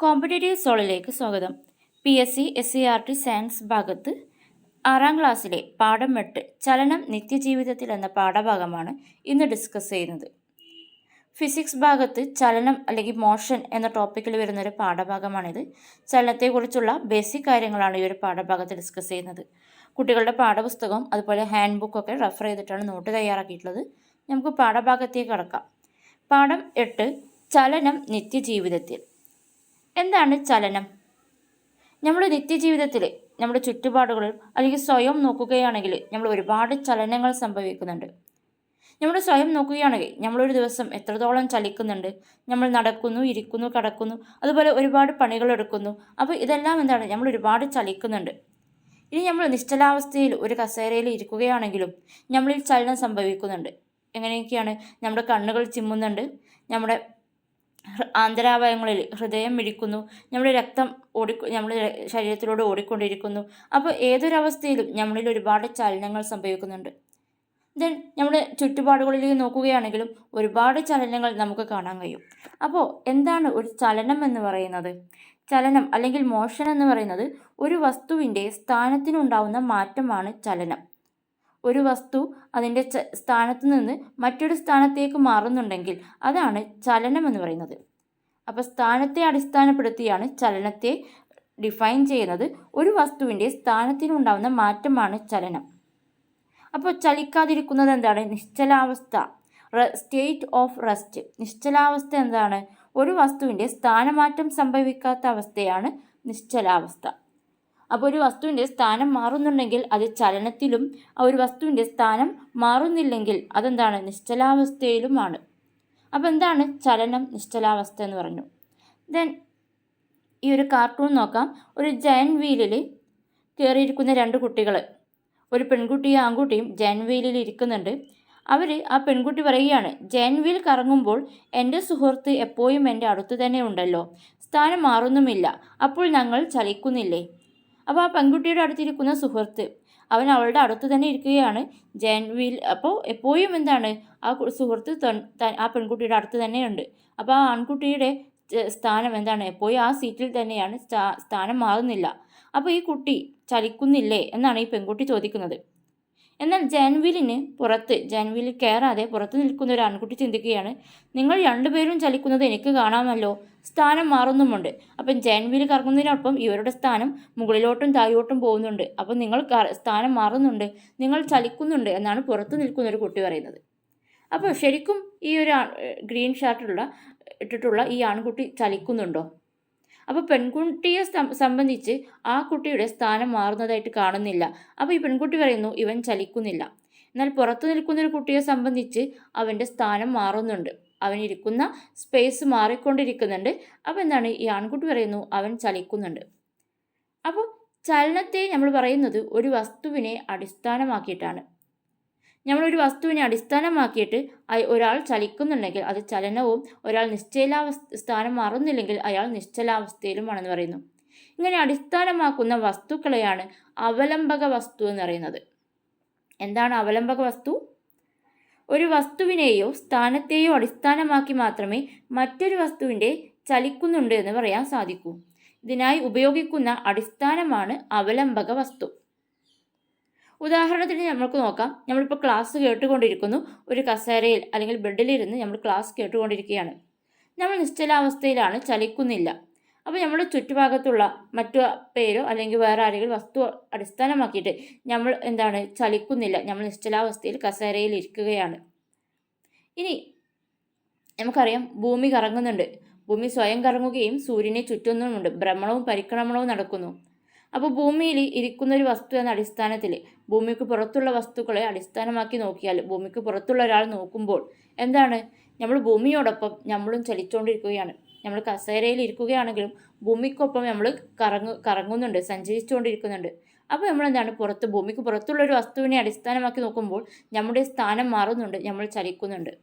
Competitive സോളിലേക്ക് സ്വാഗതം. PSC SCERT science ഭാഗത്ത് 6ാം ക്ലാസ്സിലെ പാഠം 8 ചലനം നിത്യജീവിതത്തിൽ എന്ന പാഠഭാഗമാണ് ഇന്ന് ഡിസ്കസ് ചെയ്യുന്നത്. ഫിസിക്സ് ഭാഗത്ത് ചലനം അല്ലെങ്കിൽ മോഷൻ എന്ന ടോപ്പിക്കിൽ വരുന്നൊരു പാഠഭാഗമാണിത്. ചലനത്തെക്കുറിച്ചുള്ള ബേസിക് കാര്യങ്ങളാണ് ഈ ഒരു പാഠഭാഗത്ത് ഡിസ്കസ് ചെയ്യുന്നത്. കുട്ടികളുടെ പാഠപുസ്തകവും അതുപോലെ ഹാൻഡ് ബുക്കൊക്കെ റെഫർ ചെയ്തിട്ടാണ് നോട്ട് തയ്യാറാക്കിയിട്ടുള്ളത്. നമുക്ക് പാഠഭാഗത്തേക്ക് കടക്കാം. പാഠം 8 ചലനം നിത്യജീവിതത്തിൽ. എന്താണ് ചലനം? നമ്മുടെ നിത്യജീവിതത്തിൽ നമ്മുടെ ചുറ്റുപാടുകളിൽ അല്ലെങ്കിൽ സ്വയം നോക്കുകയാണെങ്കിൽ നമ്മൾ ഒരുപാട് ചലനങ്ങൾ സംഭവിക്കുന്നുണ്ട്. നമ്മൾ സ്വയം നോക്കുകയാണെങ്കിൽ നമ്മളൊരു ദിവസം എത്രത്തോളം ചലിക്കുന്നുണ്ട്. നമ്മൾ നടക്കുന്നു, ഇരിക്കുന്നു, കിടക്കുന്നു, അതുപോലെ ഒരുപാട് പണികൾ എടുക്കുന്നു. അപ്പോൾ ഇതെല്ലാം എന്താണ്? നമ്മൾ ഒരുപാട് ചലിക്കുന്നുണ്ട്. ഇനി നമ്മൾ നിശ്ചലാവസ്ഥയിൽ ഒരു കസേരയിൽ ഇരിക്കുകയാണെങ്കിലും നമ്മളിൽ ചലനം സംഭവിക്കുന്നുണ്ട്. എങ്ങനെയൊക്കെയാണ്? നമ്മുടെ കണ്ണുകൾ ചിമ്മുന്നുണ്ട്, നമ്മുടെ ആന്തരാവയവങ്ങളിൽ ഹൃദയം മിടിക്കുന്നു, നമ്മുടെ രക്തം നമ്മുടെ ശരീരത്തിലൂടെ ഓടിക്കൊണ്ടിരിക്കുന്നു. അപ്പോൾ ഏതൊരവസ്ഥയിലും നമ്മളിൽ ഒരുപാട് ചലനങ്ങൾ സംഭവിക്കുന്നുണ്ട്. ദെൻ നമ്മുടെ ചുറ്റുപാടുകളിലേക്ക് നോക്കുകയാണെങ്കിലും ഒരുപാട് ചലനങ്ങൾ നമുക്ക് കാണാൻ കഴിയും. അപ്പോൾ എന്താണ് ഒരു ചലനം എന്ന് പറയുന്നത്? ചലനം അല്ലെങ്കിൽ മോഷൻ എന്ന് പറയുന്നത് ഒരു വസ്തുവിൻ്റെ സ്ഥാനത്തിനുണ്ടാവുന്ന മാറ്റമാണ് ചലനം. ഒരു വസ്തു അതിൻ്റെ സ്ഥാനത്ത് നിന്ന് മറ്റൊരു സ്ഥാനത്തേക്ക് മാറുന്നുണ്ടെങ്കിൽ അതാണ് ചലനം എന്ന് പറയുന്നത്. അപ്പോൾ സ്ഥാനത്തെ അടിസ്ഥാനപ്പെടുത്തിയാണ് ചലനത്തെ ഡിഫൈൻ ചെയ്യുന്നത്. ഒരു വസ്തുവിൻ്റെ സ്ഥാനത്തിനുണ്ടാവുന്ന മാറ്റമാണ് ചലനം. അപ്പോൾ ചലിക്കാതിരിക്കുന്നത് എന്താണ്? നിശ്ചലാവസ്ഥ, സ്റ്റേറ്റ് ഓഫ് റെസ്റ്റ്. നിശ്ചലാവസ്ഥ എന്താണ്? ഒരു വസ്തുവിൻ്റെ സ്ഥാനമാറ്റം സംഭവിക്കാത്ത അവസ്ഥയാണ് നിശ്ചലാവസ്ഥ. അപ്പോൾ ഒരു വസ്തുവിൻ്റെ സ്ഥാനം മാറുന്നുണ്ടെങ്കിൽ അത് ചലനത്തിലും, ഒരു വസ്തുവിൻ്റെ സ്ഥാനം മാറുന്നില്ലെങ്കിൽ അതെന്താണ്? നിശ്ചലാവസ്ഥയിലുമാണ്. അപ്പോൾ എന്താണ് ചലനം, നിശ്ചലാവസ്ഥ എന്ന് പറഞ്ഞു. ദെൻ ഈ ഒരു കാർട്ടൂൺ നോക്കാം. ഒരു ജയൻ വീലിൽ കയറിയിരിക്കുന്ന 2 കുട്ടികൾ, ഒരു പെൺകുട്ടിയും ആൺകുട്ടിയും ജയൻ വീലിൽ ഇരിക്കുന്നുണ്ട്. ആ പെൺകുട്ടി പറയുകയാണ്, ജയൻ വീൽ കറങ്ങുമ്പോൾ എൻ്റെ സുഹൃത്ത് എപ്പോഴും എൻ്റെ അടുത്ത് തന്നെ ഉണ്ടല്ലോ, സ്ഥാനം മാറുന്നുമില്ല, അപ്പോൾ ഞങ്ങൾ ചലിക്കുന്നില്ലേ? അപ്പോൾ ആ പെൺകുട്ടിയുടെ അടുത്തിരിക്കുന്ന സുഹൃത്ത് അവൻ അവളുടെ അടുത്ത് തന്നെ ഇരിക്കുകയാണ്. ജയൻ വീൽ അപ്പോൾ എപ്പോഴും എന്താണ്? ആ സുഹൃത്ത് ആ പെൺകുട്ടിയുടെ അടുത്ത് തന്നെയുണ്ട്. അപ്പോൾ ആ ആൺകുട്ടിയുടെ സ്ഥാനം എന്താണ്? എപ്പോഴും ആ സീറ്റിൽ തന്നെയാണ്, സ്ഥാനം മാറുന്നില്ല. അപ്പോൾ ഈ കുട്ടി ചലിക്കുന്നില്ലേ എന്നാണ് ഈ പെൺകുട്ടി ചോദിക്കുന്നത്. എന്നാൽ ജയൻ വീലിൽ കയറാതെ പുറത്ത് നിൽക്കുന്ന ഒരു ആൺകുട്ടി ചിന്തിക്കുകയാണ്, നിങ്ങൾ 2 പേരും ചലിക്കുന്നത് എനിക്ക് കാണാമല്ലോ, സ്ഥാനം മാറുന്നുമുണ്ട്. അപ്പം ജയൻ വീൽ കറങ്ങുന്നതിനൊപ്പം ഇവരുടെ സ്ഥാനം മുകളിലോട്ടും താഴോട്ടും പോകുന്നുണ്ട്. അപ്പം നിങ്ങൾ സ്ഥാനം മാറുന്നുണ്ട്, നിങ്ങൾ ചലിക്കുന്നുണ്ട് എന്നാണ് പുറത്ത് നിൽക്കുന്ന ഒരു കുട്ടി പറയുന്നത്. അപ്പോൾ ശരിക്കും ഈ ഒരു ഗ്രീൻ ഷർട്ടുള്ള ഇട്ടിട്ടുള്ള ഈ ആൺകുട്ടി ചലിക്കുന്നുണ്ടോ? അപ്പോൾ പെൺകുട്ടിയെ സംബന്ധിച്ച് ആ കുട്ടിയുടെ സ്ഥാനം മാറുന്നതായിട്ട് കാണുന്നില്ല. അപ്പോൾ ഈ പെൺകുട്ടി പറയുന്നു ഇവൻ ചലിക്കുന്നില്ല. എന്നാൽ പുറത്തു നിൽക്കുന്ന ഒരു കുട്ടിയെ സംബന്ധിച്ച് അവൻ്റെ സ്ഥാനം മാറുന്നുണ്ട്, അവനിരിക്കുന്ന സ്പേസ് മാറിക്കൊണ്ടിരിക്കുന്നുണ്ട്. അപ്പോൾ എന്താണ്? ഈ ആൺകുട്ടി പറയുന്നു അവൻ ചലിക്കുന്നുണ്ട്. അപ്പോൾ ചലനത്തെ നമ്മൾ പറയുന്നത് ഒരു വസ്തുവിനെ അടിസ്ഥാനമാക്കിയിട്ടാണ്. നമ്മളൊരു വസ്തുവിനെ അടിസ്ഥാനമാക്കിയിട്ട് ഒരാൾ ചലിക്കുന്നുണ്ടെങ്കിൽ അത് ചലനവും, ഒരാൾ സ്ഥാനം മാറുന്നില്ലെങ്കിൽ അയാൾ നിശ്ചലാവസ്ഥയിലുമാണെന്ന് പറയുന്നു. ഇങ്ങനെ അടിസ്ഥാനമാക്കുന്ന വസ്തുക്കളെയാണ് അവലംബക വസ്തു എന്ന് പറയുന്നത്. എന്താണ് അവലംബക വസ്തു? ഒരു വസ്തുവിനെയോ സ്ഥാനത്തെയോ അടിസ്ഥാനമാക്കി മാത്രമേ മറ്റൊരു വസ്തുവിൻ്റെ ചലിക്കുന്നുണ്ട് എന്ന് പറയാൻ സാധിക്കൂ. ഇതിനായി ഉപയോഗിക്കുന്ന അടിസ്ഥാനമാണ് അവലംബക വസ്തു. ഉദാഹരണത്തിന് നമുക്ക് നോക്കാം. നമ്മളിപ്പോൾ ക്ലാസ് കേട്ടുകൊണ്ടിരിക്കുന്നു. ഒരു കസേരയിൽ അല്ലെങ്കിൽ ബെഡിലിരുന്ന് നമ്മൾ ക്ലാസ് കേട്ടുകൊണ്ടിരിക്കുകയാണ്. നമ്മൾ നിശ്ചലാവസ്ഥയിലാണ്, ചലിക്കുന്നില്ല. അപ്പോൾ നമ്മുടെ ചുറ്റുഭാഗത്തുള്ള മറ്റു പേരോ അല്ലെങ്കിൽ വേറെ ആരെങ്കിലും വസ്തു അടിസ്ഥാനമാക്കിയിട്ട് നമ്മൾ എന്താണ്? ചലിക്കുന്നില്ല, നമ്മൾ നിശ്ചലാവസ്ഥയിൽ കസേരയിൽ ഇരിക്കുകയാണ്. ഇനി നമുക്കറിയാം ഭൂമി കറങ്ങുന്നുണ്ട്. ഭൂമി സ്വയം കറങ്ങുകയും സൂര്യനെ ചുറ്റുന്നുമുണ്ട്. ഭ്രമണവും പരിക്രമണവും നടക്കുന്നു. അപ്പോൾ ഭൂമിയിൽ ഇരിക്കുന്ന ഒരു വസ്തു എന്ന അടിസ്ഥാനത്തിൽ ഭൂമിക്ക് പുറത്തുള്ള വസ്തുക്കളെ അടിസ്ഥാനമാക്കി നോക്കിയാൽ, ഭൂമിക്ക് പുറത്തുള്ള ഒരാൾ നോക്കുമ്പോൾ എന്താണ്? നമ്മൾ ഭൂമിയോടൊപ്പം നമ്മളും ചലിച്ചുകൊണ്ടിരിക്കുകയാണ്. നമ്മൾ കസേരയിൽ ഇരിക്കുകയാണെങ്കിലും ഭൂമിക്കൊപ്പം നമ്മൾ കറങ്ങുന്നുണ്ട്, സഞ്ചരിച്ചുകൊണ്ടിരിക്കുന്നുണ്ട്. അപ്പോൾ നമ്മളെന്താണ്? ഭൂമിക്ക് പുറത്തുള്ള ഒരു വസ്തുവിനെ അടിസ്ഥാനമാക്കി നോക്കുമ്പോൾ നമ്മുടെ സ്ഥാനം മാറുന്നുണ്ട്, നമ്മൾ ചലിക്കുന്നുണ്ട്.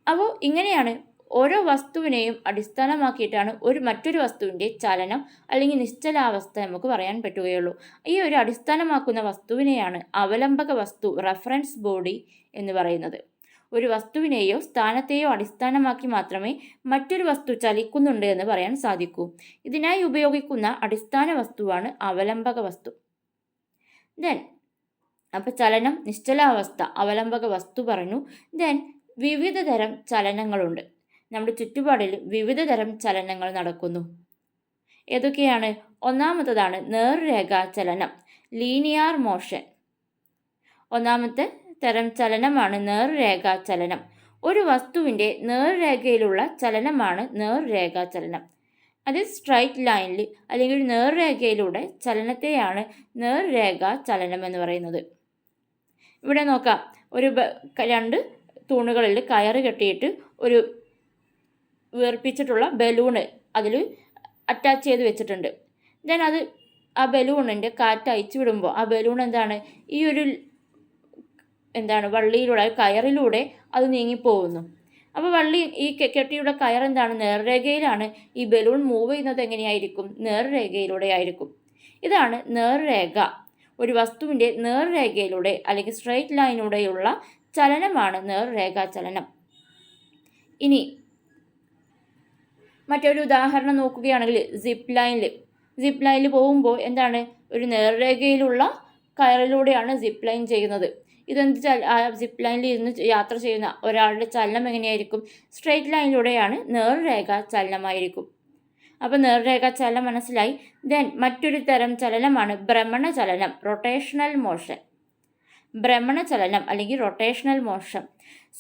അപ്പോൾ ഇങ്ങനെയാണ് ഓരോ വസ്തുവിനെയും അടിസ്ഥാനമാക്കിയിട്ടാണ് മറ്റൊരു വസ്തുവിൻ്റെ ചലനം അല്ലെങ്കിൽ നിശ്ചലാവസ്ഥ നമുക്ക് പറയാൻ പറ്റുകയുള്ളൂ. ഈ ഒരു അടിസ്ഥാനമാക്കുന്ന വസ്തുവിനെയാണ് അവലംബക വസ്തു, റെഫറൻസ് ബോഡി എന്ന് പറയുന്നത്. ഒരു വസ്തുവിനെയോ സ്ഥാനത്തെയോ അടിസ്ഥാനമാക്കി മാത്രമേ മറ്റൊരു വസ്തു ചലിക്കുന്നുണ്ട് എന്ന് പറയാൻ സാധിക്കൂ. ഇതിനായി ഉപയോഗിക്കുന്ന അടിസ്ഥാന വസ്തുവാണ് അവലംബക വസ്തു. ദെൻ അപ്പോൾ ചലനം, നിശ്ചലാവസ്ഥ, അവലംബക വസ്തു പറഞ്ഞു. ദെൻ വിവിധ തരം ചലനങ്ങളുണ്ട്. നമ്മുടെ ചുറ്റുപാടിൽ വിവിധ തരം ചലനങ്ങൾ നടക്കുന്നു. ഏതൊക്കെയാണ്? ഒന്നാമത്തതാണ് നേർരേഖാ ചലനം, ലീനിയർ മോഷൻ. ഒന്നാമത്തെ തരം ചലനമാണ് നേർരേഖാ ചലനം. ഒരു വസ്തുവിൻ്റെ നേർരേഖയിലുള്ള ചലനമാണ് നേർരേഖാ ചലനം. അത് സ്ട്രൈറ്റ് ലൈനിൽ അല്ലെങ്കിൽ ഒരു നേർരേഖയിലൂടെ ചലനത്തെയാണ് നേർരേഖാ ചലനം എന്ന് പറയുന്നത്. ഇവിടെ നോക്കാം, ഒരു രണ്ട് തൂണുകളിൽ കയറ് കെട്ടിയിട്ട് ഒരു വീർപ്പിച്ചിട്ടുള്ള ബലൂണ് അതിൽ അറ്റാച്ച് ചെയ്ത് വെച്ചിട്ടുണ്ട്. ദെൻ ആ ബലൂണിൻ്റെ കാറ്റ് അയച്ചു വിടുമ്പോൾ ആ ബലൂൺ ഈ ഒരു വള്ളിയിലൂടെ, കയറിലൂടെ അത് നീങ്ങിപ്പോകുന്നു. അപ്പോൾ ഈ കെട്ടിയുടെ കയർ നേർരേഖയിലാണ്. ഈ ബലൂൺ മൂവ് ചെയ്യുന്നത് എങ്ങനെയായിരിക്കും? നേർരേഖയിലൂടെ ആയിരിക്കും. ഇതാണ് നേർരേഖ. ഒരു വസ്തുവിൻ്റെ നേർരേഖയിലൂടെ അല്ലെങ്കിൽ സ്ട്രെയിറ്റ് ലൈനിലൂടെയുള്ള ചലനമാണ് നേർരേഖാ ചലനം. ഇനി മറ്റൊരു ഉദാഹരണം നോക്കുകയാണെങ്കിൽ സിപ്പ് ലൈനിൽ പോകുമ്പോൾ ഒരു നേർരേഖയിലുള്ള കയറിലൂടെയാണ് സിപ്പ് ലൈൻ ചെയ്യുന്നത്. ആ സിപ്പ് ലൈനിൽ ഇരുന്ന് യാത്ര ചെയ്യുന്ന ഒരാളുടെ ചലനം എങ്ങനെയായിരിക്കും? സ്ട്രെയിറ്റ് ലൈനിലൂടെയാണ്, നേർരേഖാ ചലനമായിരിക്കും. അപ്പോൾ നേർരേഖാ ചലനം മനസ്സിലായി. ദെൻ മറ്റൊരു തരം ചലനമാണ് ഭ്രമണ ചലനം, റൊട്ടേഷണൽ മോഷൻ. ഭ്രമണ ചലനം അല്ലെങ്കിൽ റൊട്ടേഷണൽ മോഷൻ.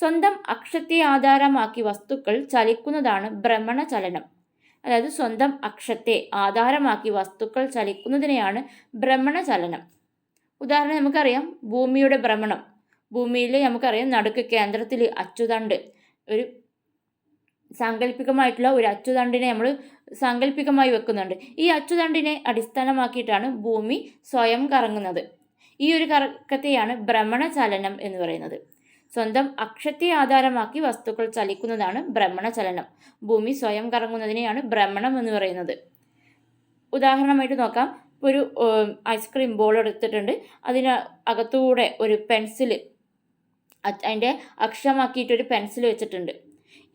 സ്വന്തം അക്ഷത്തെ ആധാരമാക്കി വസ്തുക്കൾ ചലിക്കുന്നതാണ് ഭ്രമണ ചലനം. അതായത് സ്വന്തം അക്ഷത്തെ ആധാരമാക്കി വസ്തുക്കൾ ചലിക്കുന്നതിനെയാണ് ഭ്രമണ ചലനം. ഉദാഹരണം നമുക്കറിയാം, ഭൂമിയുടെ ഭ്രമണം. ഭൂമിയിൽ നമുക്കറിയാം നടുക്ക് കേന്ദ്രത്തിൽ അച്ചുതണ്ട്, ഒരു സാങ്കല്പികമായിട്ടുള്ള ഒരു അച്ചുതണ്ടിനെ നമ്മൾ സാങ്കല്പികമായി വെക്കുന്നുണ്ട്. ഈ അച്ചുതണ്ടിനെ അടിസ്ഥാനമാക്കിയിട്ടാണ് ഭൂമി സ്വയം കറങ്ങുന്നത്. ഈ ഒരു കറക്കത്തെയാണ് ഭ്രമണ ചലനം എന്ന് പറയുന്നത്. സ്വന്തം അക്ഷത്തെ ആധാരമാക്കി വസ്തുക്കൾ ചലിക്കുന്നതാണ് ഭ്രമണ ചലനം. ഭൂമി സ്വയം കറങ്ങുന്നതിനെയാണ് ഭ്രമണം എന്ന് പറയുന്നത്. ഉദാഹരണമായിട്ട് നോക്കാം, ഒരു ഐസ്ക്രീം ബോൾ എടുത്തിട്ടുണ്ട്. അതിന് അകത്തൂടെ ഒരു പെൻസിൽ, അതിൻ്റെ അക്ഷമാക്കിയിട്ടൊരു പെൻസിൽ വെച്ചിട്ടുണ്ട്.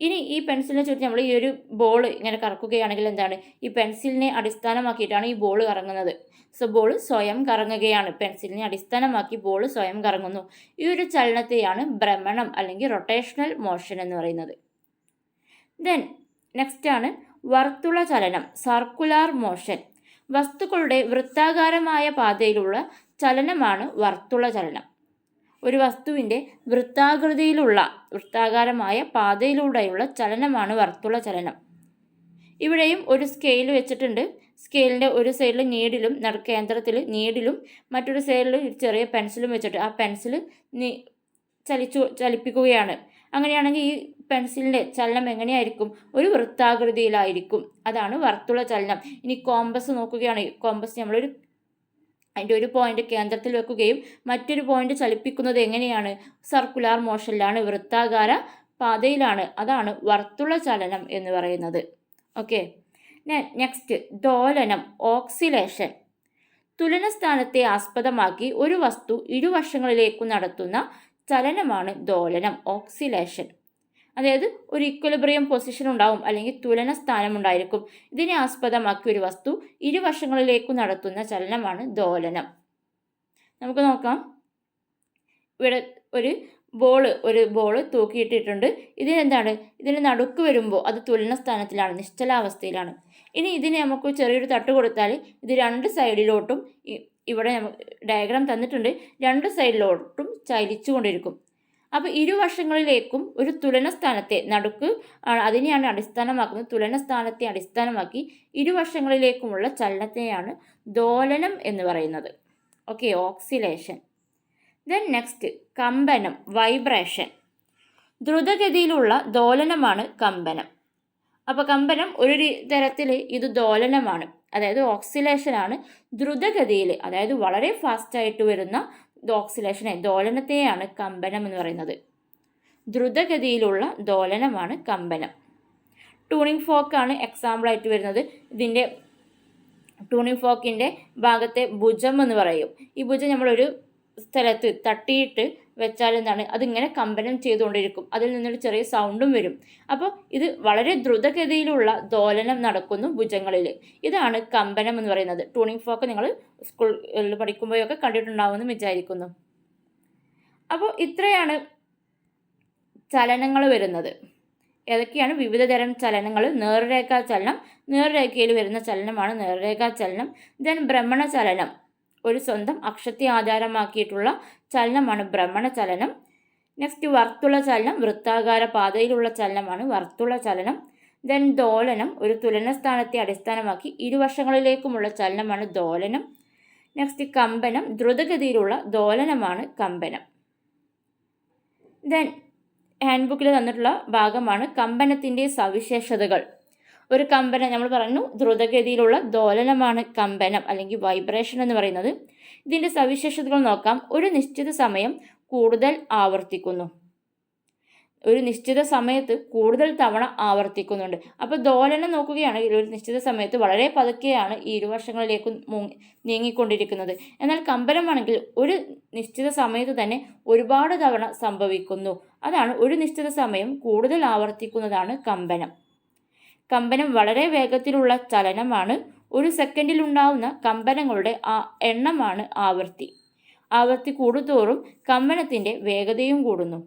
ഇനി ഈ പെൻസിലിനെ ചുറ്റി നമ്മൾ ഈ ഒരു ബോൾ ഇങ്ങനെ കറക്കുകയാണെങ്കിൽ ഈ പെൻസിലിനെ അടിസ്ഥാനമാക്കിയിട്ടാണ് ഈ ബോൾ കറങ്ങുന്നത്. സോ ബോൾ സ്വയം കറങ്ങുകയാണ്. പെൻസിലിനെ അടിസ്ഥാനമാക്കി ബോൾ സ്വയം കറങ്ങുന്നു. ഈ ഒരു ചലനത്തെയാണ് ഭ്രമണം അല്ലെങ്കിൽ റൊട്ടേഷണൽ മോഷൻ എന്ന് പറയുന്നത്. ദെൻ നെക്സ്റ്റ് ആണ് വർത്തുള ചലനം, സർക്കുലാർ മോഷൻ. വസ്തുക്കളുടെ വൃത്താകാരമായ പാതയിലുള്ള ചലനമാണ് വർത്തുള ചലനം. ഒരു വസ്തുവിൻ്റെ വൃത്താകാരമായ പാതയിലൂടെയുള്ള ചലനമാണ് വർത്തുള ചലനം. ഇവിടെയും ഒരു സ്കെയിൽ വെച്ചിട്ടുണ്ട്. സ്കെയിലിൻ്റെ ഒരു സൈഡിൽ നീഡിലും കേന്ദ്രത്തിൽ നീഡിലും മറ്റൊരു സൈഡിൽ ചെറിയ പെൻസിലും വെച്ചിട്ട് ആ പെൻസിൽ ചലിപ്പിക്കുകയാണ്. അങ്ങനെയാണെങ്കിൽ ഈ പെൻസിലിൻ്റെ ചലനം എങ്ങനെയായിരിക്കും? ഒരു വൃത്താകൃതിയിലായിരിക്കും. അതാണ് വർത്തുള ചലനം. ഇനി കോമ്പസ് നോക്കുകയാണെങ്കിൽ കോമ്പസ് അതിൻ്റെ ഒരു പോയിന്റ് കേന്ദ്രത്തിൽ വെക്കുകയും മറ്റൊരു പോയിന്റ് ചലിപ്പിക്കുന്നത് എങ്ങനെയാണ്? സർക്കുലാർ മോഷനിലാണ്, വൃത്താകാര പാതയിലാണ്. അതാണ് വർത്തുള ചലനം എന്ന് പറയുന്നത്. ഓക്കെ, നെക്സ്റ്റ് ദോലനം, ഓക്സിലേഷൻ. തുലന സ്ഥാനത്തെ ആസ്പദമാക്കി ഒരു വസ്തു ഇരുവശങ്ങളിലേക്കും നടത്തുന്ന ചലനമാണ് ദോലനം, ഓക്സിലേഷൻ. അതായത് ഒരു ഇക്വലിബ്രിയം പൊസിഷൻ ഉണ്ടാവും, അല്ലെങ്കിൽ തുലന സ്ഥാനം ഉണ്ടായിരിക്കും. ഇതിനെ ആസ്പദമാക്കി ഒരു വസ്തു ഇരുവശങ്ങളിലേക്കും നടത്തുന്ന ചലനമാണ് ദോലനം. നമുക്ക് നോക്കാം, ഇവിടെ ഒരു ബോൾ തൂക്കിയിട്ടിട്ടുണ്ട്. ഇതിന് നടുക്ക് വരുമ്പോൾ അത് തുലന സ്ഥാനത്തിലാണ്, നിശ്ചലാവസ്ഥയിലാണ്. ഇനി ഇതിനെ നമുക്ക് ചെറിയൊരു തട്ട് കൊടുത്താൽ ഇത് രണ്ട് സൈഡിലോട്ടും, ഇവിടെ നമുക്ക് ഡയഗ്രാം തന്നിട്ടുണ്ട്, രണ്ട് സൈഡിലോട്ടും ചലിച്ചു കൊണ്ടിരിക്കും. അപ്പോൾ ഇരുവശങ്ങളിലേക്കും ഒരു തുലന സ്ഥാനത്തെ, നടുക്ക് അതിനെയാണ് അടിസ്ഥാനമാക്കുന്നത്, തുലന സ്ഥാനത്തെ അടിസ്ഥാനമാക്കി ഇരുവശങ്ങളിലേക്കുമുള്ള ചലനത്തെയാണ് ദോലനം എന്ന് പറയുന്നത്. Okay, oscillation. ദെൻ നെക്സ്റ്റ് കമ്പനം, വൈബ്രേഷൻ. ദ്രുതഗതിയിലുള്ള ദോലനമാണ് കമ്പനം. അപ്പോൾ കമ്പനം ഒരു തരത്തിൽ ഇത് ദോലനമാണ്, അതായത് ഓക്സിലേഷനാണ്. ദ്രുതഗതിയിൽ, അതായത് വളരെ ഫാസ്റ്റായിട്ട് വരുന്ന ഓക്സിലേഷനെ, ദോലനത്തെയാണ് കമ്പനം എന്ന് പറയുന്നത്. ദ്രുതഗതിയിലുള്ള ദോലനമാണ് കമ്പനം. ട്യൂണിംഗ് ഫോക്കാണ് എക്സാമ്പിളായിട്ട് വരുന്നത്. ഇതിൻ്റെ ട്യൂണിംഗ് ഫോക്കിൻ്റെ ഭാഗത്തെ ഭുജം എന്ന് പറയും. ഈ ഭുജം നമ്മളൊരു സ്ഥലത്ത് തട്ടിയിട്ട് വെച്ചാൽ എന്താണ് അതിങ്ങനെ കമ്പനം ചെയ്തുകൊണ്ടിരിക്കും, അതിൽ നിന്നൊരു ചെറിയ സൗണ്ടും വരും. അപ്പോൾ ഇത് വളരെ ദ്രുതഗതിയിലുള്ള ദോലനം നടക്കുന്നു ഭുജങ്ങളിൽ. ഇതാണ് കമ്പനം എന്ന് പറയുന്നത്. ട്യൂണിംഗ് ഫോർക്ക് നിങ്ങൾ സ്കൂളിൽ പഠിക്കുമ്പോഴൊക്കെ കണ്ടിട്ടുണ്ടാവുമെന്ന് വിചാരിക്കുന്നു. അപ്പോൾ ഇത്രയാണ് ചലനങ്ങൾ വരുന്നത്. ഏതൊക്കെയാണ് വിവിധ തരം ചലനങ്ങൾ? നേർരേഖാ ചലനം, നേർരേഖയിൽ വരുന്ന ചലനമാണ് നേർരേഖാ ചലനം. ദെൻ ഭ്രമണ ചലനം, ഒരു സ്വന്തം അക്ഷത്തെ ആധാരമാക്കിയിട്ടുള്ള ചലനമാണ് ഭ്രമണ ചലനം. നെക്സ്റ്റ് വർത്തുള ചലനം, വൃത്താകാര പാതയിലുള്ള ചലനമാണ് വർത്തുള ചലനം. ദെൻ ദോലനം, ഒരു തുലന സ്ഥാനത്തെ അടിസ്ഥാനമാക്കി ഇരുവശങ്ങളിലേക്കുമുള്ള ചലനമാണ് ദോലനം. നെക്സ്റ്റ് കമ്പനം, ദ്രുതഗതിയിലുള്ള ദോലനമാണ് കമ്പനം. ദെൻ ഹാൻഡ് ബുക്കിൽ തന്നിട്ടുള്ള ഭാഗമാണ് കമ്പനത്തിൻ്റെ സവിശേഷതകൾ. ഒരു കമ്പനം നമ്മൾ പറഞ്ഞു ദ്രുതഗതിയിലുള്ള ദോലനമാണ് കമ്പനം അല്ലെങ്കിൽ വൈബ്രേഷൻ എന്ന് പറയുന്നത്. ഇതിൻ്റെ സവിശേഷതകൾ നോക്കാം. ഒരു നിശ്ചിത സമയം കൂടുതൽ ആവർത്തിക്കുന്നു, ഒരു നിശ്ചിത സമയത്ത് കൂടുതൽ തവണ ആവർത്തിക്കുന്നുണ്ട്. അപ്പോൾ ദോലനം നോക്കുകയാണെങ്കിൽ ഒരു നിശ്ചിത സമയത്ത് വളരെ പതുക്കെയാണ് ഈ ഇരുവശങ്ങളിലേക്ക് നീങ്ങിക്കൊണ്ടിരിക്കുന്നത്. എന്നാൽ കമ്പനമാണെങ്കിൽ ഒരു നിശ്ചിത സമയത്ത് തന്നെ ഒരുപാട് തവണ സംഭവിക്കുന്നു. അതാണ് ഒരു നിശ്ചിത സമയം കൂടുതൽ ആവർത്തിക്കുന്നതാണ് കമ്പനം. കമ്പനം വളരെ വേഗത്തിലുള്ള ചലനമാണ്. ഒരു സെക്കൻഡിൽ ഉണ്ടാവുന്ന കമ്പനങ്ങളുടെ എണ്ണമാണ് ആവൃത്തി. ആവൃത്തി കൂടുന്തോറും കമ്പനത്തിൻ്റെ വേഗതയും കൂടുന്നു.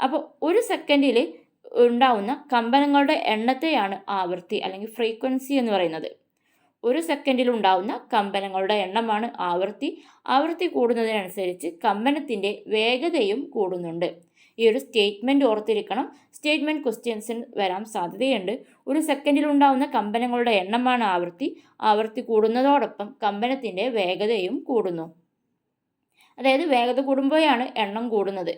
അപ്പോൾ ഒരു സെക്കൻഡിൽ ഉണ്ടാവുന്ന കമ്പനങ്ങളുടെ എണ്ണത്തെയാണ് ആവൃത്തി അല്ലെങ്കിൽ ഫ്രീക്വൻസി എന്ന് പറയുന്നത്. ഒരു സെക്കൻഡിൽ ഉണ്ടാവുന്ന കമ്പനങ്ങളുടെ എണ്ണമാണ് ആവൃത്തി. ആവൃത്തി കൂടുന്നതിനനുസരിച്ച് കമ്പനത്തിൻ്റെ വേഗതയും കൂടുന്നുണ്ട്. ഈ ഒരു സ്റ്റേറ്റ്മെൻറ്റ് ഓർത്തിരിക്കണം. സ്റ്റേറ്റ്മെൻറ്റ് ക്വസ്റ്റ്യൻസിന് വരാൻ സാധ്യതയുണ്ട്. ഒരു സെക്കൻഡിൽ ഉണ്ടാവുന്ന കമ്പനങ്ങളുടെ എണ്ണമാണ് ആവൃത്തി. ആവൃത്തി കൂടുന്നതോടൊപ്പം കമ്പനത്തിൻ്റെ വേഗതയും കൂടുന്നു. അതായത് വേഗത കൂടുമ്പോഴാണ് എണ്ണം കൂടുന്നത്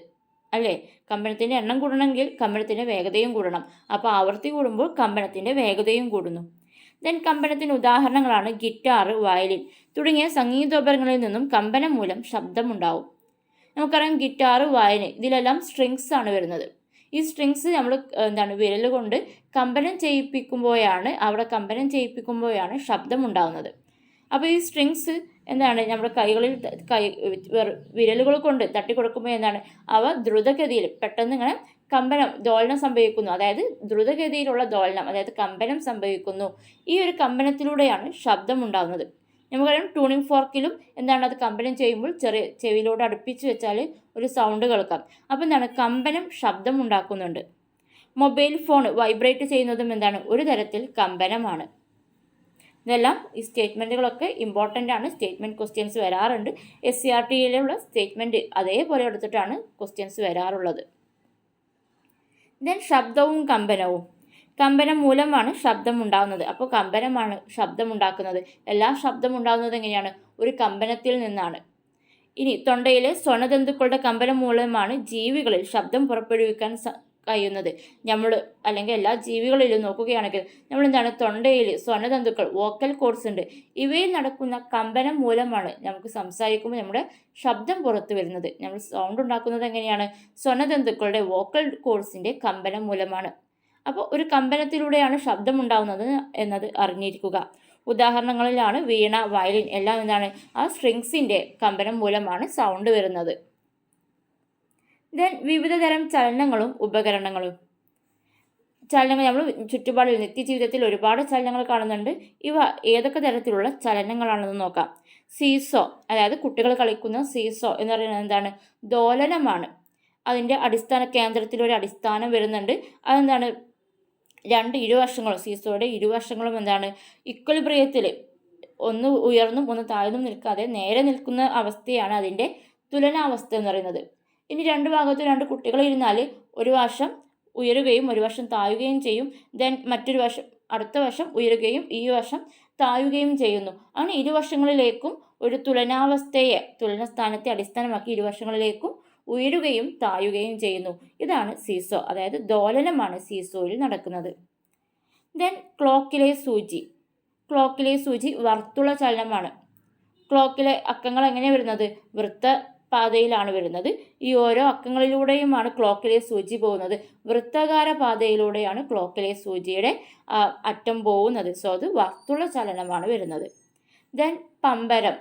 അല്ലേ? കമ്പനത്തിൻ്റെ എണ്ണം കൂടണമെങ്കിൽ കമ്പനത്തിൻ്റെ വേഗതയും കൂടണം. അപ്പോൾ ആവൃത്തി കൂടുമ്പോൾ കമ്പനത്തിൻ്റെ വേഗതയും കൂടുന്നു. ദെൻ കമ്പനത്തിന് ഉദാഹരണങ്ങളാണ് ഗിറ്റാർ, വയലിൻ തുടങ്ങിയ സംഗീതോപകരണങ്ങളിൽ നിന്നും കമ്പനം മൂലം ശബ്ദമുണ്ടാവും. നമുക്കറിയാം ഗിറ്റാർ, വയലിൻ ഇതിലെല്ലാം സ്ട്രിങ്സ് ആണ് വരുന്നത്. ഈ സ്ട്രിങ്സ് നമ്മൾ വിരൽ കൊണ്ട് കമ്പനം ചെയ്യിപ്പിക്കുമ്പോഴാണ് ശബ്ദം ഉണ്ടാകുന്നത്. അപ്പോൾ ഈ സ്ട്രിങ്സ് നമ്മുടെ കൈകളിൽ വിരലുകൾ കൊണ്ട് തട്ടിക്കൊടുക്കുമ്പോൾ അവ ദ്രുതഗതിയിൽ പെട്ടെന്ന് ഇങ്ങനെ ദോലനം സംഭവിക്കുന്നു. അതായത് ദ്രുതഗതിയിലുള്ള ദോലനം, അതായത് കമ്പനം സംഭവിക്കുന്നു. ഈ ഒരു കമ്പനത്തിലൂടെയാണ് ശബ്ദം ഉണ്ടാകുന്നത്. നമുക്കറിയാം ട്യൂണിംഗ് ഫോർക്കിലും അത് കമ്പനം ചെയ്യുമ്പോൾ ചെറിയ ചെവിയിലൂടെ അടുപ്പിച്ച് വെച്ചാൽ ഒരു സൗണ്ട് കേൾക്കാം. അപ്പോൾ കമ്പനം ശബ്ദം ഉണ്ടാക്കുന്നുണ്ട്. മൊബൈൽ ഫോൺ വൈബ്രേറ്റ് ചെയ്യുന്നതും ഒരു തരത്തിൽ കമ്പനമാണ്. ഇതെല്ലാം ഈ സ്റ്റേറ്റ്മെൻറ്റുകളൊക്കെ ഇമ്പോർട്ടൻ്റ് ആണ്. സ്റ്റേറ്റ്മെൻറ്റ് ക്വസ്റ്റ്യൻസ് വരാറുണ്ട്. SCRTയിലുള്ള സ്റ്റേറ്റ്മെൻറ്റ് അതേപോലെ എടുത്തിട്ടാണ് ക്വസ്റ്റ്യൻസ് വരാറുള്ളത്. ദെൻ ശബ്ദവും കമ്പനവും. കമ്പനം മൂലമാണ് ശബ്ദം ഉണ്ടാകുന്നത്. അപ്പോൾ കമ്പനമാണ് ശബ്ദമുണ്ടാക്കുന്നത്. എല്ലാ ശബ്ദം ഉണ്ടാകുന്നത് എങ്ങനെയാണ്? ഒരു കമ്പനത്തിൽ നിന്നാണ്. ഇനി തൊണ്ടയിലെ സ്വനതന്തുക്കളുടെ കമ്പനം മൂലമാണ് ജീവികളിൽ ശബ്ദം പുറപ്പെടുവിക്കാൻ കഴിയുന്നത്. അല്ലെങ്കിൽ എല്ലാ ജീവികളിലും നോക്കുകയാണെങ്കിൽ തൊണ്ടയിൽ സ്വനതന്തുക്കൾ, വോക്കൽ കോഡ്സ് ഉണ്ട്. ഇവയിൽ നടക്കുന്ന കമ്പനം മൂലമാണ് നമുക്ക് സംസാരിക്കുമ്പോൾ നമ്മുടെ ശബ്ദം പുറത്തു വരുന്നത്. നമ്മൾ സൗണ്ട് ഉണ്ടാക്കുന്നത് എങ്ങനെയാണ്? സ്വനതന്തുക്കളുടെ വോക്കൽ കോഡ്സിൻ്റെ കമ്പനം മൂലമാണ്. അപ്പോൾ ഒരു കമ്പനത്തിലൂടെയാണ് ശബ്ദമുണ്ടാകുന്നത് എന്നത് അറിഞ്ഞിരിക്കുക. ഉദാഹരണങ്ങളിലാണ് വീണ, വയലിൻ എല്ലാം ആ സ്ട്രിങ്സിൻ്റെ കമ്പനം മൂലമാണ് സൗണ്ട് വരുന്നത്. ദെൻ വിവിധ തരം ചലനങ്ങളും ഉപകരണങ്ങളും. ചലനങ്ങൾ നമ്മൾ ചുറ്റുപാടിൽ നിത്യജീവിതത്തിൽ ഒരുപാട് ചലനങ്ങൾ കാണുന്നുണ്ട്. ഇവ ഏതൊക്കെ തരത്തിലുള്ള ചലനങ്ങളാണെന്ന് നോക്കാം. സീസോ, അതായത് കുട്ടികൾ കളിക്കുന്ന സീസോ എന്ന് പറയുന്നത് ദോലനമാണ്. അതിൻ്റെ അടിസ്ഥാന കേന്ദ്രത്തിൽ ഒരു അടിസ്ഥാനം വരുന്നുണ്ട്. രണ്ട് ഇരുവശങ്ങളും, സീസോയുടെ ഇരുവശങ്ങളും ഇക്വലിബ്രിയത്തിൽ ഒന്ന് ഉയർന്നും ഒന്ന് താഴ്ന്നും നിൽക്കാതെ നേരെ നിൽക്കുന്ന അവസ്ഥയാണ് അതിൻ്റെ തുലനാവസ്ഥ എന്ന് പറയുന്നത്. ഇനി രണ്ട് ഭാഗത്തും രണ്ട് കുട്ടികൾ ഇരുന്നാൽ ഒരു വശം ഉയരുകയും ഒരു വശം താഴുകയും ചെയ്യും. ദെൻ മറ്റൊരു വശം, അടുത്ത വശം ഉയരുകയും ഈ വശം താഴുകയും ചെയ്യുന്നു. അങ്ങനെ ഇരുവശങ്ങളിലേക്കും ഒരു തുലന സ്ഥാനത്തെ അടിസ്ഥാനമാക്കി ഇരുവശങ്ങളിലേക്കും ഉയരുകയും താഴുകയും ചെയ്യുന്നു. ഇതാണ് സീസോ, അതായത് ദോലനമാണ് സീസോയിൽ നടക്കുന്നത്. ദെൻ ക്ലോക്കിലെ സൂചി വർത്തുള ചലനമാണ്. ക്ലോക്കിലെ അക്കങ്ങൾ എങ്ങനെയാണ് വരുന്നത്? വൃത്തപാതയിലാണ് വരുന്നത്. ഈ ഓരോ അക്കങ്ങളിലൂടെയുമാണ് ക്ലോക്കിലെ സൂചി പോകുന്നത്. വൃത്താകാര പാതയിലൂടെയാണ് ക്ലോക്കിലെ സൂചിയുടെ അറ്റം പോകുന്നത്. സോ അത് വർത്തുള ചലനമാണ് വരുന്നത്. ദെൻ പമ്പരം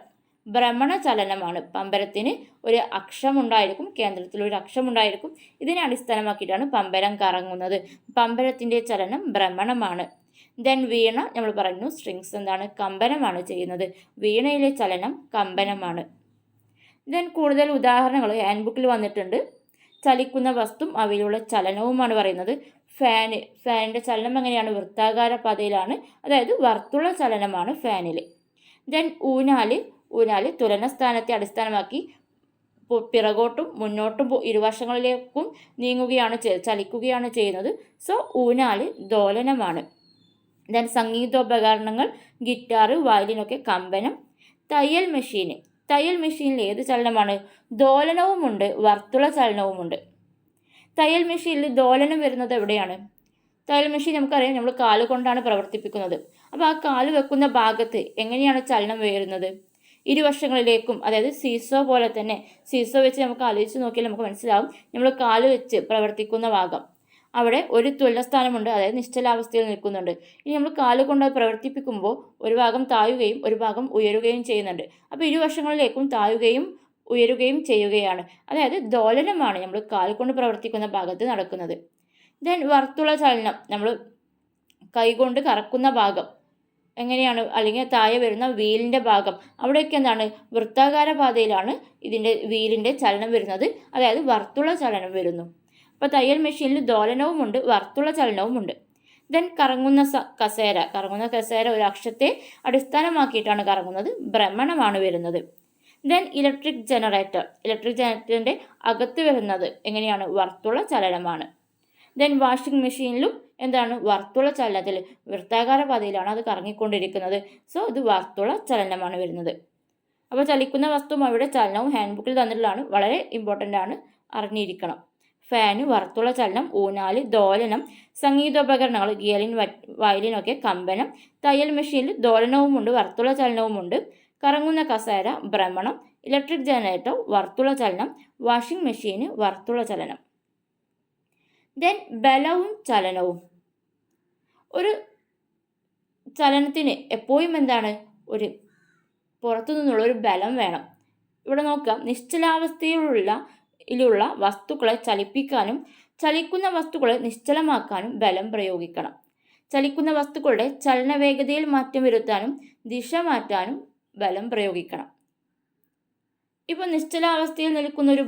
ഭ്രമണ ചലനമാണ്. പമ്പരത്തിന് ഒരു അക്ഷമുണ്ടായിരിക്കും, കേന്ദ്രത്തിൽ ഒരു അക്ഷമുണ്ടായിരിക്കും. ഇതിനെ അടിസ്ഥാനമാക്കിയിട്ടാണ് പമ്പരം കറങ്ങുന്നത്. പമ്പരത്തിൻ്റെ ചലനം ഭ്രമണമാണ്. ദെൻ വീണ നമ്മൾ പറഞ്ഞു സ്ട്രിങ്സ് എന്താണ്, കമ്പനമാണ് ചെയ്യുന്നത്. വീണയിലെ ചലനം കമ്പനമാണ്. ദെൻ കൂടുതൽ ഉദാഹരണങ്ങൾ ഹാൻഡ് ബുക്കിൽ വന്നിട്ടുണ്ട്. ചലിക്കുന്ന വസ്തുവും അവയിലുള്ള ചലനവുമാണ് പറയുന്നത്. ഫാനിൻ്റെ ചലനം എങ്ങനെയാണ്, വൃത്താകാര പാതയിലാണ്, അതായത് വർത്തുള ചലനമാണ് ഫാനിൽ. ദെൻ ഊഞ്ഞാല് തുലന സ്ഥാനത്തെ അടിസ്ഥാനമാക്കി പിറകോട്ടും മുന്നോട്ടും ഇരുവശങ്ങളിലേക്കും ചലിക്കുകയാണ് ചെയ്യുന്നത്. സോ ഊഞ്ഞാല് ദോലനമാണ്. ദെൻ സംഗീതോപകരണങ്ങൾ ഗിറ്റാർ, വയലിനൊക്കെ കമ്പനം. തയ്യൽ മെഷീനിൽ ഏത് ചലനമാണ്, ദോലനവുമുണ്ട് വർത്തുള ചലനവുമുണ്ട്. തയ്യൽ മെഷീനിൽ ദോലനം വരുന്നത് എവിടെയാണ്? തയ്യൽ മെഷീൻ നമുക്കറിയാം നമ്മൾ കാല് കൊണ്ടാണ് പ്രവർത്തിപ്പിക്കുന്നത്. അപ്പോൾ ആ കാല് വെക്കുന്ന ഭാഗത്ത് എങ്ങനെയാണ് ചലനം വരുന്നത്? ഇരുവശങ്ങളിലേക്കും, അതായത് സീസോ പോലെ തന്നെ. സീസോ വെച്ച് നമുക്ക് ആലോചിച്ച് നോക്കിയാൽ നമുക്ക് മനസ്സിലാവും. നമ്മൾ കാല് വെച്ച് പ്രവർത്തിക്കുന്ന ഭാഗം അവിടെ ഒരു തുലനസ്ഥാനമുണ്ട്, അതായത് നിശ്ചലാവസ്ഥയിൽ നിൽക്കുന്നുണ്ട്. ഇനി നമ്മൾ കാല് കൊണ്ട് പ്രവർത്തിപ്പിക്കുമ്പോൾ ഒരു ഭാഗം താഴുകയും ഒരു ഭാഗം ഉയരുകയും ചെയ്യുന്നുണ്ട്. അപ്പോൾ ഇരുവശങ്ങളിലേക്കും താഴുകയും ഉയരുകയും ചെയ്യുകയാണ്. അതായത് ദോലനമാണ് നമ്മൾ കാൽ കൊണ്ട് പ്രവർത്തിക്കുന്ന ഭാഗത്ത് നടക്കുന്നത്. ദെൻ വർത്തുള ചലനം, നമ്മൾ കൈകൊണ്ട് കറക്കുന്ന ഭാഗം എങ്ങനെയാണ്, അല്ലെങ്കിൽ താഴെ വരുന്ന വീലിൻ്റെ ഭാഗം അവിടെയൊക്കെ എന്താണ്, വൃത്താകാര പാതയിലാണ് ഇതിൻ്റെ വീലിൻ്റെ ചലനം വരുന്നത്, അതായത് വർത്തുള ചലനം വരുന്നു. അപ്പോൾ തയ്യൽ മെഷീനിൽ ദോലനവുമുണ്ട് വർത്തുള ചലനവുമുണ്ട്. ദെൻ കറങ്ങുന്ന കസേര ഒരു അക്ഷത്തെ അടിസ്ഥാനമാക്കിയിട്ടാണ് കറങ്ങുന്നത്, ഭ്രമണമാണ് വരുന്നത്. ദെൻ ഇലക്ട്രിക് ജനറേറ്ററിൻ്റെ അകത്ത് വരുന്നത് എങ്ങനെയാണ്, വർത്തുള ചലനമാണ്. ദെൻ വാഷിംഗ് മെഷീനിലും എന്താണ്, വർത്തുള ചലനത്തിൽ വൃത്താകാര പാതയിലാണ് അത് കറങ്ങിക്കൊണ്ടിരിക്കുന്നത്. സോ ഇത് വർത്തുള ചലനമാണ് വരുന്നത്. അപ്പോൾ ചലിക്കുന്ന വസ്തുവും അവിടെ ചലനവും ഹാൻഡ് ബുക്കിൽ തന്നിട്ടുള്ളതാണ്, വളരെ ഇമ്പോർട്ടൻ്റ് ആണ്, അറിഞ്ഞിരിക്കണം. ഫാന് വർത്തുള ചലനം, ഊഞ്ഞാല് ദോലനം, സംഗീതോപകരണങ്ങൾ വയലിനൊക്കെ കമ്പനം, തയ്യൽ മെഷീനിൽ ദോലനവുമുണ്ട് വർത്തുള ചലനവുമുണ്ട്, കറങ്ങുന്ന കസേര ഭ്രമണം, ഇലക്ട്രിക് ജനറേറ്റർ വർത്തുള ചലനം, വാഷിംഗ് മെഷീന് വർത്തുള ചലനം. ദെൻ ബലവും ചലനവും. ഒരു ചലനത്തിന് എപ്പോഴും എന്താണ്, ഒരു പുറത്തു നിന്നുള്ള ഒരു ബലം വേണം. ഇവിടെ നോക്കാം, നിശ്ചലാവസ്ഥയിലുള്ള വസ്തുക്കളെ ചലിപ്പിക്കാനും ചലിക്കുന്ന വസ്തുക്കളെ നിശ്ചലമാക്കാനും ബലം പ്രയോഗിക്കണം. ചലിക്കുന്ന വസ്തുക്കളുടെ ചലനവേഗതയിൽ മാറ്റം വരുത്താനും ദിശ മാറ്റാനും ബലം പ്രയോഗിക്കണം. ഇപ്പോൾ നിശ്ചലാവസ്ഥയിൽ നിൽക്കുന്ന ഒരു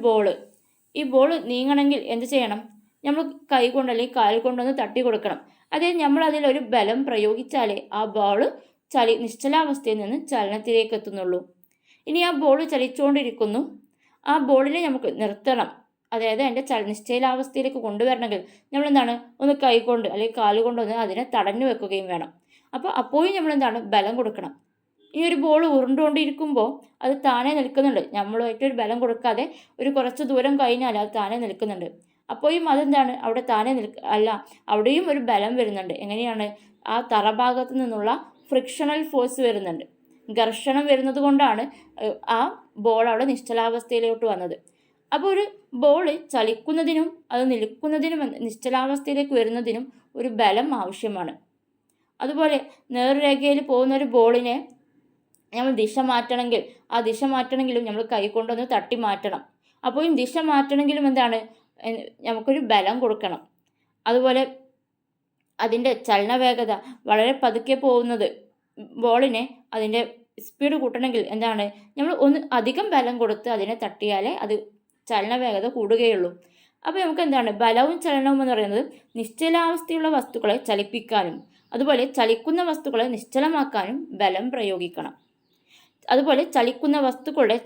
ഈ ബോൾ നീങ്ങണമെങ്കിൽ എന്ത് ചെയ്യണം? നമ്മൾ കൈ കൊണ്ട് അല്ലെങ്കിൽ കാൽ കൊണ്ടൊന്ന് തട്ടി കൊടുക്കണം. അതായത് നമ്മൾ അതിലൊരു ബലം പ്രയോഗിച്ചാലേ ആ ബോൾ നിശ്ചലാവസ്ഥയിൽ നിന്ന് ചലനത്തിലേക്ക് എത്തുന്നുള്ളൂ. ഇനി ആ ബോൾ ചലിച്ചുകൊണ്ടിരിക്കുന്നു, ആ ബോളിനെ നമുക്ക് നിർത്തണം, അതായത് അതിൻ്റെ നിശ്ചലാവസ്ഥയിലേക്ക് കൊണ്ടുവരണമെങ്കിൽ നമ്മളെന്താണ്, ഒന്ന് കൈ കൊണ്ട് അല്ലെങ്കിൽ കാലുകൊണ്ടൊന്ന് അതിനെ തടഞ്ഞു വെക്കുകയും വേണം. അപ്പോഴും നമ്മളെന്താണ്, ബലം കൊടുക്കണം. ഈ ഒരു ബോൾ ഉരുണ്ടുകൊണ്ടിരിക്കുമ്പോൾ അത് താനേ നിൽക്കുന്നുണ്ട്, നമ്മളുമായിട്ടൊരു ബലം കൊടുക്കാതെ ഒരു കുറച്ച് ദൂരം കഴിഞ്ഞാൽ അത് താനേ നിൽക്കുന്നുണ്ട്. അപ്പോഴും അതെന്താണ്, അവിടെ താനേ അവിടെയും ഒരു ബലം വരുന്നുണ്ട്. എങ്ങനെയാണ്, ആ തറഭാഗത്തു നിന്നുള്ള ഫ്രിക്ഷണൽ ഫോഴ്സ് വരുന്നുണ്ട്, ഘർഷണം വരുന്നത് കൊണ്ടാണ് ആ ബോൾ അവിടെ നിശ്ചലാവസ്ഥയിലോട്ട് വന്നത്. അപ്പോൾ ഒരു ബോൾ ചലിക്കുന്നതിനും അത് നിൽക്കുന്നതിനും നിശ്ചലാവസ്ഥയിലേക്ക് വരുന്നതിനും ഒരു ബലം ആവശ്യമാണ്. അതുപോലെ നേർരേഖയിൽ പോകുന്ന ഒരു ബോളിനെ നമ്മൾ ദിശ മാറ്റണമെങ്കിലും നമ്മൾ കൈ കൊണ്ടൊന്ന് തട്ടി മാറ്റണം. അപ്പോഴും ദിശ മാറ്റണമെങ്കിലും എന്താണ്, നമുക്കൊരു ബലം കൊടുക്കണം. അതുപോലെ അതിൻ്റെ ചലനവേഗത വളരെ പതുക്കെ പോകുന്നത് ബോളിനെ അതിൻ്റെ സ്പീഡ് കൂട്ടണമെങ്കിൽ എന്താണ്, നമ്മൾ ഒന്ന് അധികം ബലം കൊടുത്ത് അതിനെ തട്ടിയാലേ അത് ചലനവേഗത കൂടുകയുള്ളൂ. അപ്പോൾ നമുക്ക് എന്താണ്, ബലവും ചലനവും എന്ന് പറയുന്നത് നിശ്ചലാവസ്ഥയുള്ള വസ്തുക്കളെ ചലിപ്പിക്കാനും അതുപോലെ ചലിക്കുന്ന വസ്തുക്കളെ നിശ്ചലമാക്കാനും ബലം പ്രയോഗിക്കണം. അതുപോലെ ചലിക്കുന്ന വസ്തുക്കളുടെ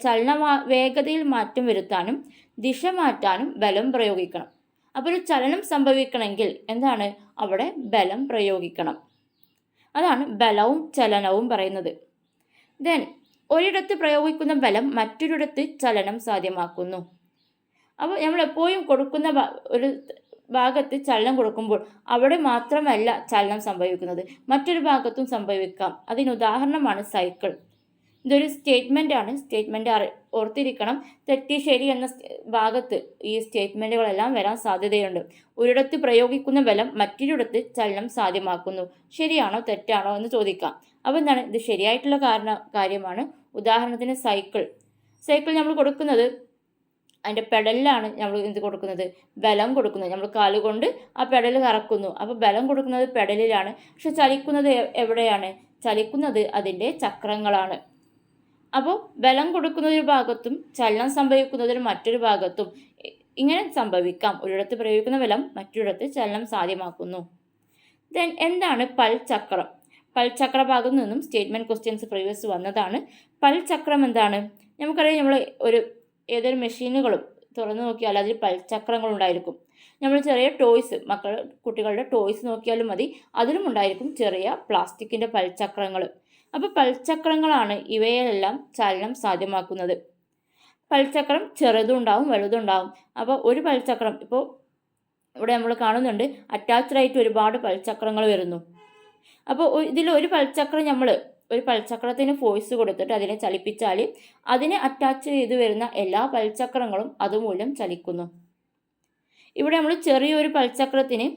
വേഗതയിൽ മാറ്റം വരുത്താനും ദിശ മാറ്റാനും ബലം പ്രയോഗിക്കണം. അപ്പോൾ ഒരു ചലനം സംഭവിക്കണമെങ്കിൽ എന്താണ്, അവിടെ ബലം പ്രയോഗിക്കണം. അതാണ് ബലവും ചലനവും പറയുന്നത്. ദെൻ ഒരിടത്ത് പ്രയോഗിക്കുന്ന ബലം മറ്റൊരിടത്ത് ചലനം സാധ്യമാക്കുന്നു. അപ്പോൾ നമ്മൾ എപ്പോഴും കൊടുക്കുന്ന ഒരു ഭാഗത്ത് ചലനം കൊടുക്കുമ്പോൾ അവിടെ മാത്രമല്ല ചലനം സംഭവിക്കുന്നത്, മറ്റൊരു ഭാഗത്തും സംഭവിക്കാം. അതിനുദാഹരണമാണ് സൈക്കിൾ. ഇതൊരു സ്റ്റേറ്റ്മെൻ്റ് ആണ്. സ്റ്റേറ്റ്മെൻറ്റ് ഓർത്തിരിക്കണം. തെറ്റി ശരി എന്ന ഭാഗത്ത് ഈ സ്റ്റേറ്റ്മെൻറ്റുകളെല്ലാം വരാൻ സാധ്യതയുണ്ട്. ഒരിടത്ത് പ്രയോഗിക്കുന്ന ബലം മറ്റൊരിടത്ത് ചലനം സാധ്യമാക്കുന്നു. ശരിയാണോ തെറ്റാണോ എന്ന് ചോദിക്കാം. അപ്പോൾ എന്താണ് ഇത് ശരിയായിട്ടുള്ള കാര്യമാണ്. ഉദാഹരണത്തിന് സൈക്കിൾ നമ്മൾ കൊടുക്കുന്നത് അതിൻ്റെ പെഡലിലാണ് നമ്മൾ എന്ത് കൊടുക്കുന്നത്, ബലം കൊടുക്കുന്നത്. നമ്മൾ കാലുകൊണ്ട് ആ പെഡൽ കറക്കുന്നു. അപ്പോൾ ബലം കൊടുക്കുന്നത് പെഡലിലാണ്. പക്ഷെ ചലിക്കുന്നത് എവിടെയാണ്? ചലിക്കുന്നത് അതിൻ്റെ ചക്രങ്ങളാണ്. അപ്പോൾ ബലം കൊടുക്കുന്നതൊരു ഭാഗത്തും ചലനം സംഭവിക്കുന്നതിന് മറ്റൊരു ഭാഗത്തും ഇങ്ങനെ സംഭവിക്കാം. ഒരിടത്ത് പ്രയോഗിക്കുന്ന ബലം മറ്റൊരിടത്ത് ചലനം സാധ്യമാക്കുന്നു. ദെൻ എന്താണ് പൽചക്രം? പൽചക്ര ഭാഗത്തു നിന്നും സ്റ്റേറ്റ്മെൻറ്റ് ക്വസ്റ്റ്യൻസ് പ്രീവിയസ് വന്നതാണ്. പൽചക്രം എന്താണ്? നമുക്കറിയാം, നമ്മൾ ഏതൊരു മെഷീനുകളും തുറന്നു നോക്കിയാൽ അതിൽ പൽചക്രങ്ങളുണ്ടായിരിക്കും. നമ്മൾ ചെറിയ ടോയ്സ്, കുട്ടികളുടെ ടോയ്സ് നോക്കിയാലും മതി, അതിലും ഉണ്ടായിരിക്കും ചെറിയ പ്ലാസ്റ്റിക്കിൻ്റെ പൽചക്രങ്ങൾ. അപ്പോൾ പൽചക്രങ്ങളാണ് ഇവയെല്ലാം ചലനം സാധ്യമാക്കുന്നത്. പൽചക്രം ചെറുതുണ്ടാവും വലുതുണ്ടാവും. അപ്പോൾ ഒരു പൽചക്രം ഇപ്പോൾ ഇവിടെ നമ്മൾ കാണുന്നുണ്ട്, അറ്റാച്ച്ഡ് ആയിട്ട് ഒരുപാട് പൽചക്രങ്ങൾ വരുന്നു. അപ്പോൾ ഇതിൽ ഒരു പൽചക്രത്തിന് ഫോഴ്സ് കൊടുത്തിട്ട് അതിനെ ചലിപ്പിച്ചാൽ അതിനെ അറ്റാച്ച് ചെയ്ത് വരുന്ന എല്ലാ പൽചക്രങ്ങളും അതുമൂലം ചലിക്കുന്നു. ഇവിടെ നമ്മൾ ചെറിയൊരു പൽചക്രത്തിന്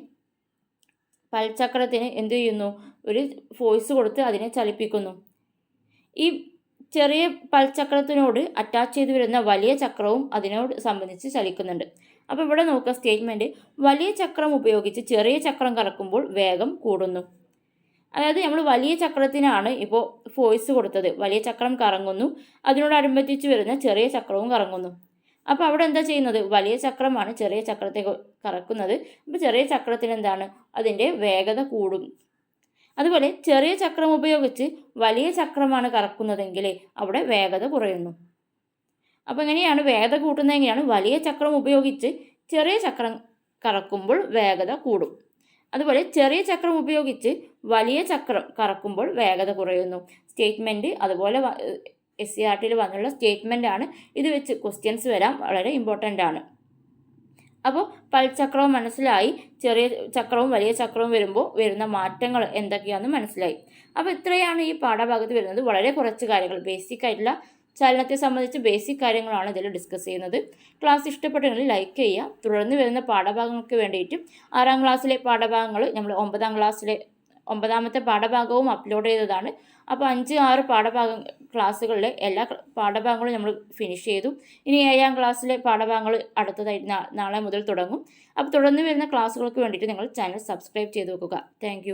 എന്ത് ചെയ്യുന്നു? ഒരു ഫോഴ്സ് കൊടുത്ത് അതിനെ ചലിപ്പിക്കുന്നു. ഈ ചെറിയ പൽചക്രത്തിനോട് അറ്റാച്ച് ചെയ്ത് വരുന്ന വലിയ ചക്രവും അതിനോട് സംബന്ധിച്ച് ചലിക്കുന്നുണ്ട്. അപ്പോൾ ഇവിടെ നോക്കുക, സ്റ്റേറ്റ്മെൻറ്റ് വലിയ ചക്രം ഉപയോഗിച്ച് ചെറിയ ചക്രം കറക്കുമ്പോൾ വേഗം കൂടുന്നു. അതായത് നമ്മൾ വലിയ ചക്രത്തിനാണ് ഇപ്പോൾ ഫോഴ്സ് കൊടുത്തത്. വലിയ ചക്രം കറങ്ങുന്നു, അതിനോടനുബന്ധിച്ച് വരുന്ന ചെറിയ ചക്രവും കറങ്ങുന്നു. അപ്പോൾ അവിടെ എന്താ ചെയ്യുന്നത്? വലിയ ചക്രമാണ് ചെറിയ ചക്രത്തെ കറക്കുന്നത്. അപ്പോൾ ചെറിയ ചക്രത്തിന് എന്താണ്? അതിൻ്റെ വേഗത കൂടും. അതുപോലെ ചെറിയ ചക്രം ഉപയോഗിച്ച് വലിയ ചക്രമാണ് കറക്കുന്നതെങ്കിൽ അവിടെ വേഗത കുറയുന്നു. അപ്പോൾ എങ്ങനെയാണ് വേഗത കൂട്ടുന്നത്? എങ്ങനെയാണ്? വലിയ ചക്രം ഉപയോഗിച്ച് ചെറിയ ചക്രം കറക്കുമ്പോൾ വേഗത കൂടും. അതുപോലെ ചെറിയ ചക്രം ഉപയോഗിച്ച് വലിയ ചക്രം കറക്കുമ്പോൾ വേഗത കുറയുന്നു. സ്റ്റേറ്റ്മെൻറ്റ് അതുപോലെ SCERT വന്നുള്ള സ്റ്റേറ്റ്മെൻ്റ് ആണ്. ഇത് വെച്ച് ക്വസ്റ്റ്യൻസ് വരാൻ വളരെ ഇമ്പോർട്ടൻ്റ് ആണ്. അപ്പോൾ പൽചക്രവും മനസ്സിലായി, ചെറിയ ചക്രവും വലിയ ചക്രവും വരുമ്പോൾ വരുന്ന മാറ്റങ്ങൾ എന്തൊക്കെയാണെന്ന് മനസ്സിലായി. അപ്പോൾ ഇത്രയാണ് ഈ പാഠഭാഗത്ത് വരുന്നത്. വളരെ കുറച്ച് കാര്യങ്ങൾ, ബേസിക് ആയിട്ടുള്ള ചലനത്തെ സംബന്ധിച്ച് ബേസിക് കാര്യങ്ങളാണ് ഇതിൽ ഡിസ്കസ് ചെയ്യുന്നത്. ക്ലാസ് ഇഷ്ടപ്പെട്ടെങ്കിൽ ലൈക്ക് ചെയ്യുക. തുടർന്ന് വരുന്ന പാഠഭാഗങ്ങൾക്ക് വേണ്ടിയിട്ട് 6ാം ക്ലാസ്സിലെ പാഠഭാഗങ്ങൾ നമ്മൾ 9ാം ക്ലാസ്സിലെ 9ാമത്തെ പാഠഭാഗവും അപ്ലോഡ് ചെയ്തതാണ്. അപ്പോൾ 5, 6 ക്ലാസ്സുകളിലെ എല്ലാ പാഠഭാഗങ്ങളും നമ്മൾ ഫിനിഷ് ചെയ്തു. ഇനി 7ാം ക്ലാസ്സിലെ പാഠഭാഗങ്ങൾ അടുത്തതായിട്ട് നാളെ മുതൽ തുടങ്ങും. അപ്പോൾ തുടർന്ന് വരുന്ന ക്ലാസ്സുകൾക്ക് വേണ്ടിയിട്ട് നിങ്ങൾ ചാനൽ സബ്സ്ക്രൈബ് ചെയ്ത് വെക്കുക. താങ്ക്